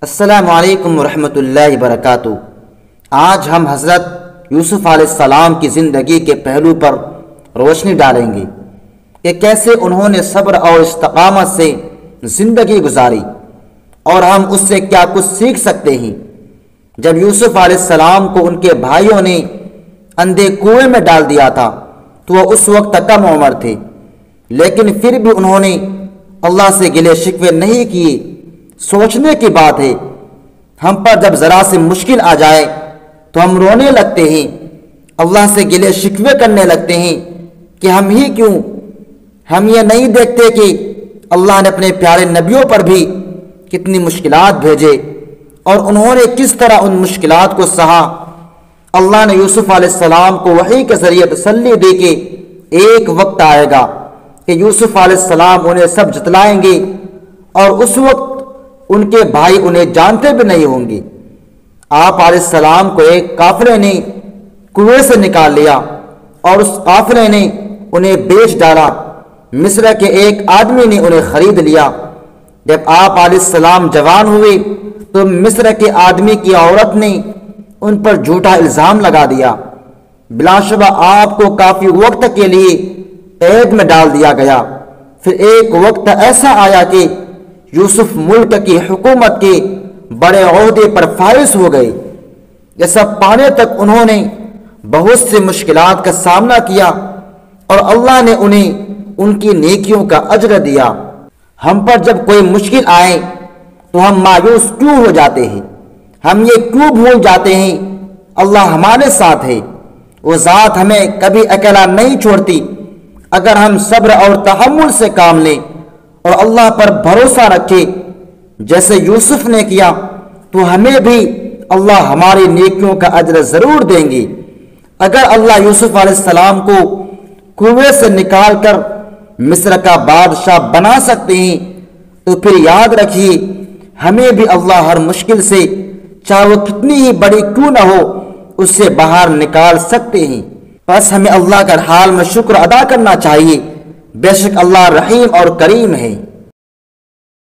السلام علیکم ورحمۃ اللہ وبرکاتہ۔ آج ہم حضرت یوسف علیہ السلام کی زندگی کے پہلو پر روشنی ڈالیں گے کہ کیسے انہوں نے صبر اور استقامت سے زندگی گزاری اور ہم اس سے کیا کچھ سیکھ سکتے ہیں۔ جب یوسف علیہ السلام کو ان کے بھائیوں نے اندھے کنویں میں ڈال دیا تھا تو وہ اس وقت کم عمر تھے، لیکن پھر بھی انہوں نے اللہ سے گلے شکوے نہیں کیے۔ سوچنے کی بات ہے، ہم پر جب ذرا سے مشکل آ جائے تو ہم رونے لگتے ہیں، اللہ سے گلے شکوے کرنے لگتے ہیں کہ ہم ہی کیوں۔ ہم یہ نہیں دیکھتے کہ اللہ نے اپنے پیارے نبیوں پر بھی کتنی مشکلات بھیجے اور انہوں نے کس طرح ان مشکلات کو سہا۔ اللہ نے یوسف علیہ السلام کو وحی کے ذریعے تسلی دی کہ ایک وقت آئے گا کہ یوسف علیہ السلام انہیں سب جتلائیں گے اور اس وقت ان کے بھائی انہیں جانتے بھی نہیں ہوں گے۔ آپ علیہ السلام کو ایک قافلے نے کنویں سے نکال لیا اور اس قافلے نے انہیں بیچ ڈالا۔ مصر کے ایک آدمی نے انہیں خرید لیا۔ جب آپ علیہ السلام جوان ہوئے تو مصر کے آدمی کی عورت نے ان پر جھوٹا الزام لگا دیا۔ بلا شبہ آپ کو کافی وقت کے لیے قید میں ڈال دیا گیا۔ پھر ایک وقت ایسا آیا کہ یوسف ملک کی حکومت کے بڑے عہدے پر فائز ہو گئے۔ یہ سب پانے تک انہوں نے بہت سے مشکلات کا سامنا کیا اور اللہ نے انہیں ان کی نیکیوں کا اجر دیا۔ ہم پر جب کوئی مشکل آئے تو ہم مایوس کیوں ہو جاتے ہیں؟ ہم یہ کیوں بھول جاتے ہیں اللہ ہمارے ساتھ ہے؟ وہ ذات ہمیں کبھی اکیلا نہیں چھوڑتی اگر ہم صبر اور تحمل سے کام لیں اور اللہ پر بھروسہ رکھے جیسے یوسف نے کیا تو ہمیں بھی اللہ ہماری نیکیوں کا اجر ضرور دیں گے۔ اگر اللہ یوسف علیہ السلام کو کنویں سے نکال کر مصر کا بادشاہ بنا سکتے ہیں تو پھر یاد رکھیے ہمیں بھی اللہ ہر مشکل سے، چاہے وہ کتنی ہی بڑی کیوں نہ ہو، اس سے باہر نکال سکتے ہیں۔ بس ہمیں اللہ کا حال میں شکر ادا کرنا چاہیے، بے شک اللہ رحیم اور کریم ہے۔